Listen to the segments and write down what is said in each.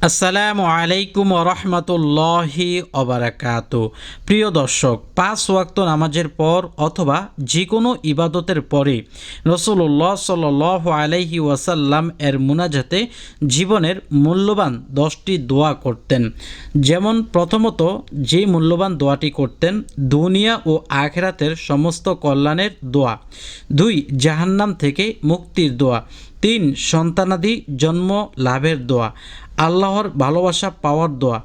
আসসালামু আলাইকুম রহমতুল্লাহি অবরাকাতু। প্রিয় দর্শক, 5 ওয়াক্ত নামাজের পর অথবা যে কোনো ইবাদতের পরে রাসূলুল্লাহ সাল্লাল্লাহু আলাইহি ওয়াসাল্লাম এর মুনাজাতে জীবনের মূল্যবান 10টি দোয়া করতেন। যেমন প্রথমত যে মূল্যবান দোয়াটি করতেন, দুনিয়া ও আখিরাতের সমস্ত কল্যাণের দোয়া। 2 জাহান্নাম থেকে মুক্তির দোয়া। 3 সন্তানাদি জন্ম লাভের দোয়া, আল্লাহর ভালোবাসা পাওয়ার দোয়া,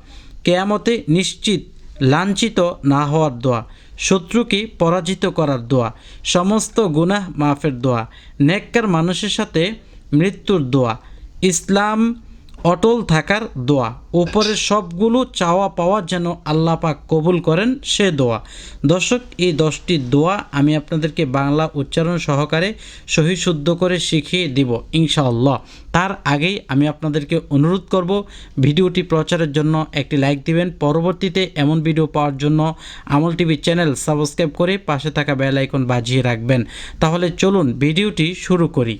কেয়ামতে নিশ্চিত লাঞ্ছিত না হওয়ার দোয়া, শত্রুকে পরাজিত করার দোয়া, সমস্ত গুনাহ মাফের দোয়া, নেককার মানুষের সাথে মৃত্যুর দোয়া, ইসলাম অটল থাকার দোয়া, উপরের সবগুলো চাওয়া পাওয়া যেন আল্লাহ পাক কবুল করেন সে দোয়া। দর্শক, এই 10টি দোয়া আমি আপনাদেরকে বাংলা উচ্চারণ সহকারে সহি শুদ্ধ করে শিখিয়ে দিব ইনশাআল্লাহ। তার আগেই আমি আপনাদেরকে অনুরোধ করব, ভিডিওটি প্রচারের জন্য একটি লাইক দিবেন। পরবর্তীতে এমন ভিডিও পাওয়ার জন্য আমল টিভি চ্যানেল সাবস্ক্রাইব করে পাশে থাকা বেল আইকন বাজিয়ে রাখবেন। তাহলে চলুন ভিডিওটি শুরু করি।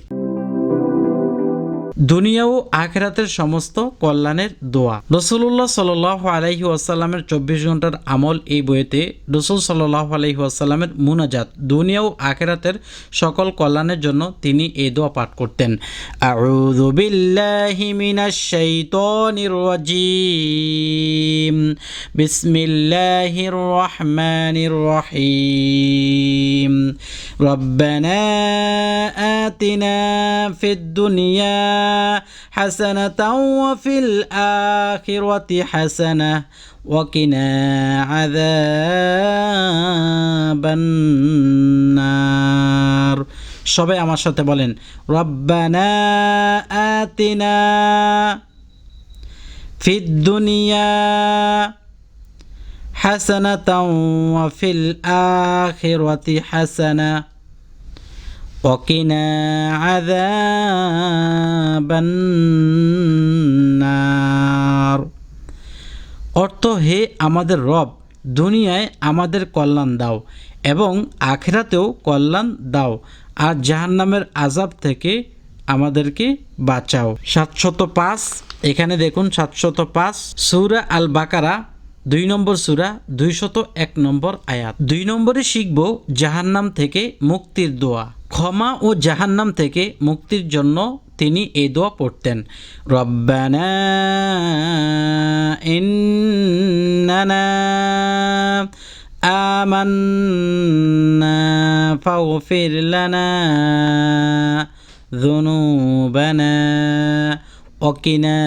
দুনিয়া ও আখিরাতের সমস্ত কল্যাণের দোয়া। রাসূলুল্লাহ সাল্লাল্লাহু আলাইহি ওয়াসাল্লামের 24 ঘন্টার আমল এই বইতে রাসূল সাল্লাল্লাহু আলাইহি ওয়াসাল্লামের মুনাজাত, দুনিয়া ও আখিরাতের সকল কল্যাণের জন্য তিনি এই দোয়া পাঠ করতেন। আউযু বিল্লাহি মিনাশ শাইতানির রাজিম, বিসমিল্লাহির রহমানির রহিম, রব্বানা আতিনা ফিদ দুনিয়া حسنة وفي الآخرة حسنة وقنا عذاب النار। সবাই আমার সাথে বলেন, রব্বানা আতিনা ফিদ দুনিয়া হাসানাতাও ওয়া ফিল আখিরাতি হাসানা ওয়াকিনা আযাবান নার। অর্থ, হে আমাদের রব, দুনিয়ায় আমাদের কল্যাণ দাও এবং আখিরাতেও কল্যাণ দাও, আর জাহান্নামের আযাব থেকে আমাদেরকে বাঁচাও। 705, এখানে দেখুন 705 সূরা আল বাকারা 2 নম্বর সূরা 201 নম্বর আয়াত। 2 নম্বরে শিখব জাহান্নাম থেকে মুক্তির দোয়া। ক্ষমা ও জাহান্নাম থেকে মুক্তির জন্য তিনি এই দোয়া পড়তেন। রব্বানা ইন্নানা আমান্না ফাগফির লানা যুনুবানা ওয়াকিনা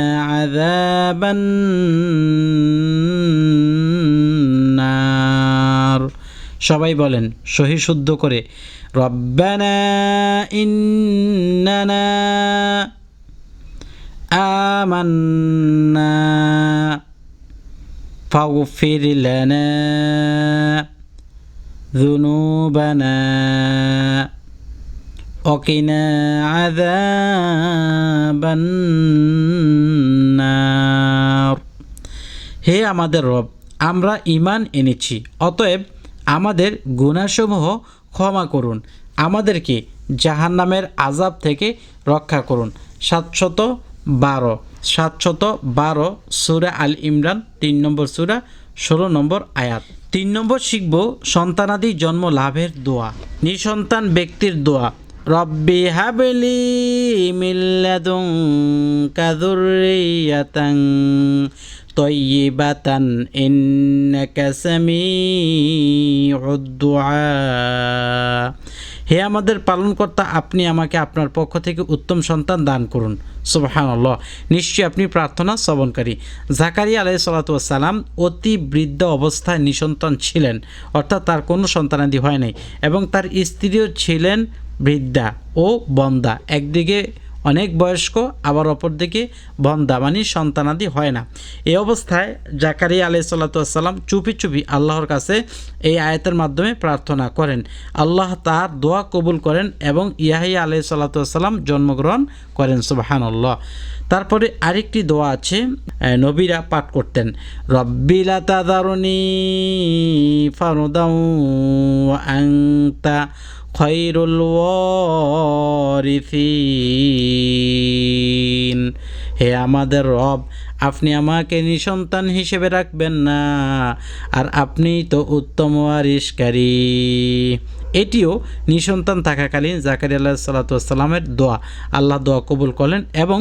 আযাবান নার। সবাই বলেন সহি শুদ্ধ করে, রব্বানা ইন্নানা আমান্না ফাগফির লানা যুনুবানা ওয়াকিনা আযাবান নার। হে আমাদের রব, আমরা ঈমান এনেছি, অতএব আমাদের গুনাহসমূহ ক্ষমা করুন, আমাদেরকে জাহান্নামের আযাব থেকে রক্ষা করুন। 712 সূরা আল ইমরান 3 নম্বর সূরা 16 নম্বর আয়াত। 3 নম্বর শিখব সন্তানাদি জন্ম লাভের দোয়া, নিঃসন্তান ব্যক্তির দোয়া। রব্বি হাবলি মিন লাদুনকা যুররিয়াতান তয়্যিবাতান ইন্নাকা সামিউদ দুআ। হে আমাদের পালনকর্তা, আপনি আমাকে আপনার পক্ষ থেকে উত্তম সন্তান দান করুন। সুবহানাল্লাহ, নিশ্চয়ই আপনি প্রার্থনা শ্রবণকারী। জাকারিয়া আলাইহিস সালাতু ওয়াস সালাম অতি বৃদ্ধ অবস্থায় নিঃসন্তান ছিলেন, অর্থাৎ তার কোনো সন্তানাদি হয় নাই, এবং তার স্ত্রীও ছিলেন বৃদ্ধা ও বন্দা। একদিকে অনেক বয়স্ক, আবার অপরদিকে বন্দা, মানে সন্তানাদি হয় না। এই অবস্থায় জাকারিয়া আলাইহিস সালাতু ওয়াস সালাম চুপি চুপি আল্লাহর কাছে এই আয়াতের মাধ্যমে প্রার্থনা করেন। আল্লাহ তার দোয়া কবুল করেন এবং ইয়াহিয়া আলাইহিস সালাতু ওয়াস সালাম জন্মগ্রহণ করেন। সুবহানাল্লাহ। তারপরে আরেকটি দোয়া আছে, নবীরা পাঠ করতেন, রব্বি লা তাযারুনি ফারদাও ওয়া আনতা খায়রুল ওয়ারিসিন। হে আমাদের রব, আপনি আমাকে নিঃসন্তান হিসেবে রাখবেন না, আর আপনি তো উত্তম ওয়ারিশকারী। এটিও নিঃসন্তান থাকাকালীন জাকারিয়া আলাইহিস সালাতু ওয়াস সালামের দোয়া। আল্লাহ দোয়া কবুল করলেন এবং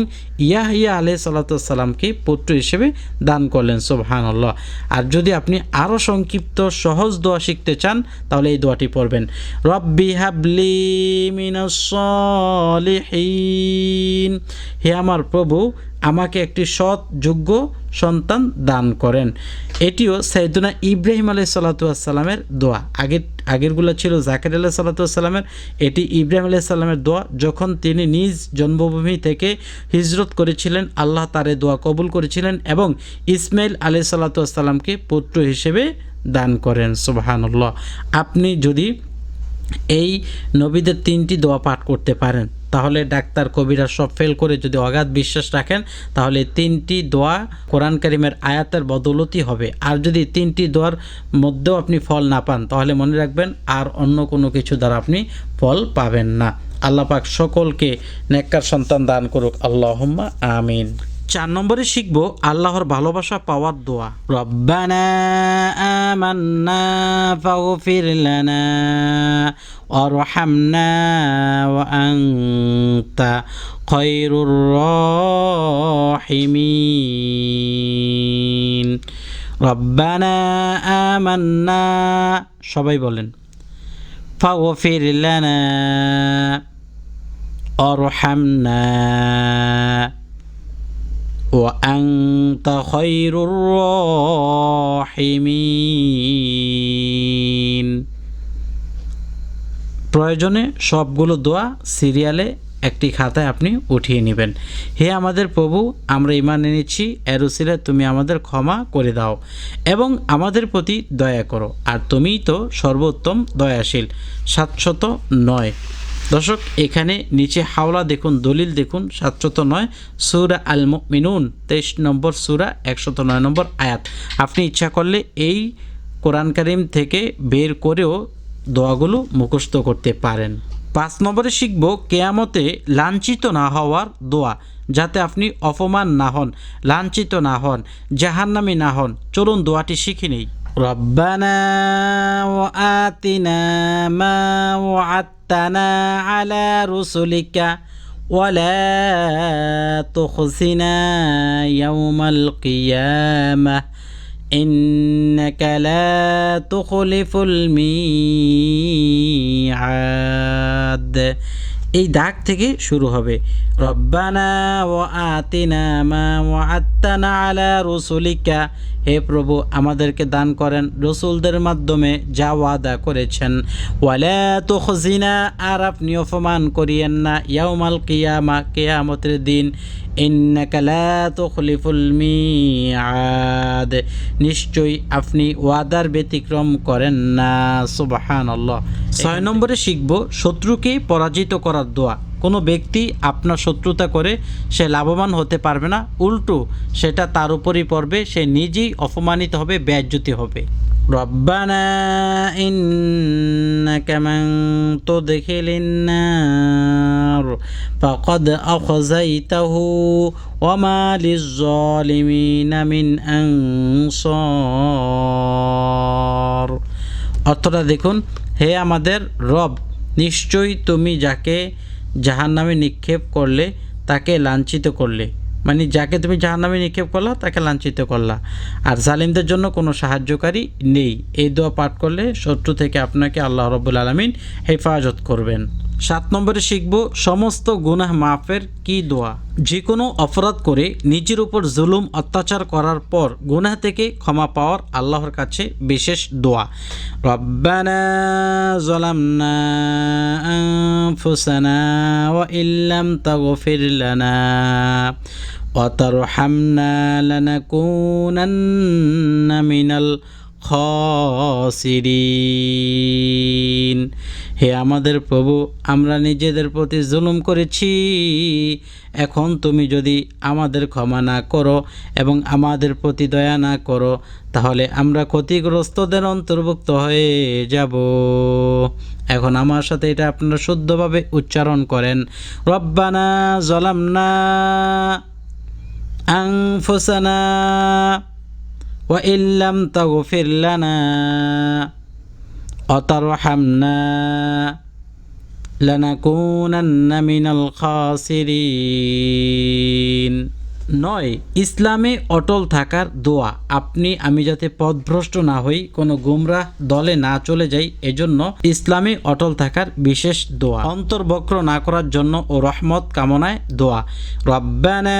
ইয়াহইয়া আলাইহিস সালাতু ওয়াস সালামকে পুত্র হিসেবে দান করলেন। সুবহানাল্লাহ। আর যদি আপনি আরও সংক্ষিপ্ত সহজ দোয়া শিখতে চান তাহলে এই দোয়াটি পড়বেন, রব্বি হাবলি মিনাস সলিহিন। হে আমার প্রভু, আমাকে একটি সৎ যোগ্য সন্তান দান করেন। এটিও সাইয়েদুনা ইব্রাহিম আলাইহিস সালাতু ওয়াস সালামের দোয়া। আগেরগুলো ছিল জাকারিয়া আলাইহিস সালাতু ওয়াস সালামের, এটি ইব্রাহিম আলাইহিস সালামের দোয়া। যখন তিনি নিজ জন্মভূমি থেকে হিজরত করেছিলেন, আল্লাহ তার দোয়া কবুল করেছিলেন এবং ইসমাইল আলাইহিস সালাতু ওয়াস সালামকে পুত্র হিসেবে দান করেন। সুবহানাল্লাহ। আপনি যদি এই নবীদের 3টি দোয়া পাঠ করতে পারেন তাহলে ডাক্তার কবিরা সব ফেল করে যদি অগাধ বিশ্বাস রাখেন তাহলে 3টি দোয়া কোরআন কারিমের আয়াতের বদৌলতই হবে। আর যদি 3টি দোয়ার মধ্যেও আপনি ফল না পান তাহলে মনে রাখবেন আর অন্য কোনো কিছু দ্বারা আপনি ফল পাবেন না। আল্লাহ পাক সকলকে নেককার সন্তান দান করুক, আল্লাহুম্মা আমিন। 4 নম্বরে শিখব আল্লাহর ভালোবাসা পাওয়ার দোয়া। রব্বানা আমান্না ফাগফির লানা ওয়ারহামনা ওয়া আনতা খায়রুর রাহিমিন। রব্বানা আমান্না, সবাই বলেন, ফাগফির লানা ওয়ারহামনা وأنت خير الراحمين। প্রয়োজনে সবগুলো দোয়া সিরিয়ালে একটি খাতায় আপনি উঠিয়ে নেবেন। হে আমাদের প্রভু, আমরা ঈমান এনেছি, এর উসিলায় তুমি আমাদের ক্ষমা করে দাও এবং আমাদের প্রতি দয়া করো, আর তুমিই তো সর্বোত্তম দয়াশীল। 709। দর্শক, এখানে নিচে হাওলা দেখুন, দলিল দেখুন, 709 সূরা আল মুমিনুন 23 নম্বর সূরা 109 নম্বর আয়াত। আপনি ইচ্ছা করলে এই কোরআন কারীম থেকে বের করেও দোয়াগুলো মুখস্থ করতে পারেন। 5 নম্বরে শিখব কিয়ামতে লাঞ্ছিত না হওয়ার দোয়া, যাতে আপনি অপমান না হন, লাঞ্ছিত না হন, জাহান্নামী না হন। চলুন দোয়াটি শিখে নেই। রব্বানা ওয়া আতিনা মা ওয়া'আদতানা আলা রুসুলিকা ওয়া লা তুখজিনা ইয়াওমাল কিয়ামাহ ইন্নাকা লা তুখলিফুল মিআদ। এই দাগ থেকে শুরু হবে। রব্বানা ওয়া আতিনা মা ওয়া'আদতানা আলা রুসুলিকা। হে প্রভু, আমাদেরকে দান করেন রসুলদের মাধ্যমে যা ওয়াদা করেছেন। ওয়ালা তুখজিনা, আর আপনি অপমান করিয়েন না, ইয়াউমাল কিয়ামা, কিয়ামতের দিন। ইন্নাকা লা তুখলিফুল মিআদ, নিশ্চয়ই আপনি ওয়াদার ব্যতিক্রম করেন না। সুবহানাল্লাহ। 6 নম্বরে শিখব শত্রুকে পরাজিত করার দোয়া। কোনো ব্যক্তি আপনার শত্রুতা করে সে লাভবান হতে পারবে না, উল্টো সেটা তার উপরই পড়বে, সে নিজেই অপমানিত হবে, বেইজ্জতি হবে। রব্বানা ইন্নাকা মান তুদখিলিন নার ফাকাদ আখযাইতাহু ওয়া মা লিয-যালিমিনা মিন আনসার। অর্থটা দেখুন, হে আমাদের রব, নিশ্চয়ই তুমি যাকে জাহান্নামে নিক্ষেপ করলে তাকে লাঞ্ছিত করলে, মানে যাকে তুমি জাহান্নামে নিক্ষেপ করলা তাকে লাঞ্ছিত করলা, আর জালিমদের জন্য কোনো সাহায্যকারী নেই। এই দোয়া পাঠ করলে শত্রু থেকে আপনাকে আল্লাহ রাব্বুল আলামিন হেফাজত করবেন। 7 নম্বরে শিখব সমস্ত গুনাহ মাফের কি দোয়া। যে কোনো অপরাধ করে নিজের উপর জুলুম অত্যাচার করার পর গুনাহ থেকে ক্ষমা পাওয়ার আল্লাহর কাছে বিশেষ দোয়া। রব্বানা যালামনা আনফুসানা ওয়া ইল্লাম তাগফির লানা ওয়া তারহামনা লানাকুনান্না মিনাল খাসিরিন। হে আমাদের প্রভু, আমরা নিজেদের প্রতি জুলুম করেছি, এখন তুমি যদি আমাদের ক্ষমা না করো এবং আমাদের প্রতি দয়া না করো তাহলে আমরা ক্ষতিগ্রস্তদের অন্তর্ভুক্ত হয়ে যাব। এখন আমার সাথে এটা আপনারা শুদ্ধভাবে উচ্চারণ করেন। রব্বানা যালামনা أنفسنا وإن لم تغفر لنا وترحمنا لنكونن من الخاسرين। 9 ইসলামে অটল থাকার দোয়া। আপনি আমি যাতে পথভ্রষ্ট না হই, কোনো গুমরাহ দলে না চলে যাই, এজন্য ইসলামে অটল থাকার বিশেষ দোয়া। অন্তর্বক্র না করার জন্য ও রহমত কামনায় দোয়া। রব্বানা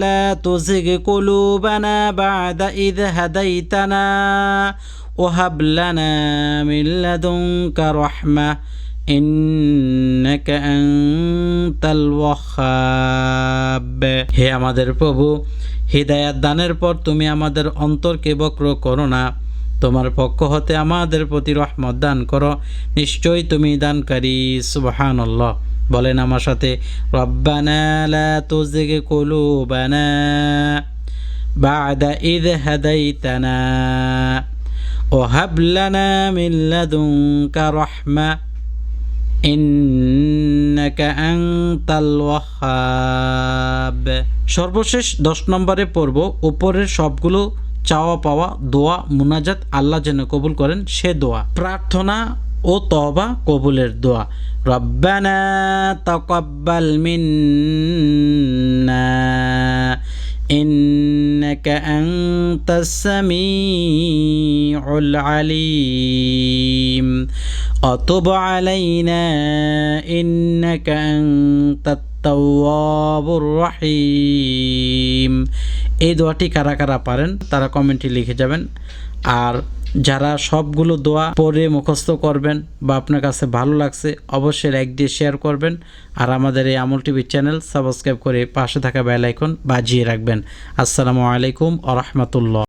লা তুজিগ কুলুবানা বা'দা ইয হাদাইতানা ওয়া হাব লানা মিন লাদুনকা রাহমাহ ইন্নাকা আনতাল ওয়াহ্হাব। হে আমাদের প্রভু, হিদায়াত দানের পর তুমি আমাদের অন্তরকে বক্র করো না, তোমার পক্ষ হতে আমাদের প্রতি রহমত দান করো, নিশ্চয়ই তুমি দানকারী। সুবহানাল্লাহ। বলেন আমার সাথে, রব্বানা লা তুজিগ কুলুবানা বা'দা ইয হাদাইতানা ওয়া হাব লানা মিন লাদুনকা রাহমাহ ইন্নাকা আনতাল ওয়াহ্হাব। সর্বশেষ 10 নম্বরে পড়ব উপরের সবগুলো চাওয়া পাওয়া দোয়া মুনাজাত আল্লাহ যেন কবুল করেন সে দোয়া। প্রার্থনা ও তওবা কবুলের দোয়া। রব্বানা তাকাব্বাল মিন্না ইন্নাকা আনতাস সামিউল আলিম وتب علينا إنك أنت التواب الرحيم। এই দোয়াটি কারা কারা পারেন তারা কমেন্টে লিখে যাবেন। আর যারা সবগুলো দোয়া পড়ে মুখস্থ করবেন বা আপনার কাছে ভালো লাগছে, অবশ্যই লাইক দিয়ে শেয়ার করবেন। আর আমাদের এই আমল টিভি চ্যানেল সাবস্ক্রাইব করে পাশে থাকা বেল আইকন বাজিয়ে রাখবেন। আসসালামু আলাইকুম ওয়া রাহমাতুল্লাহ।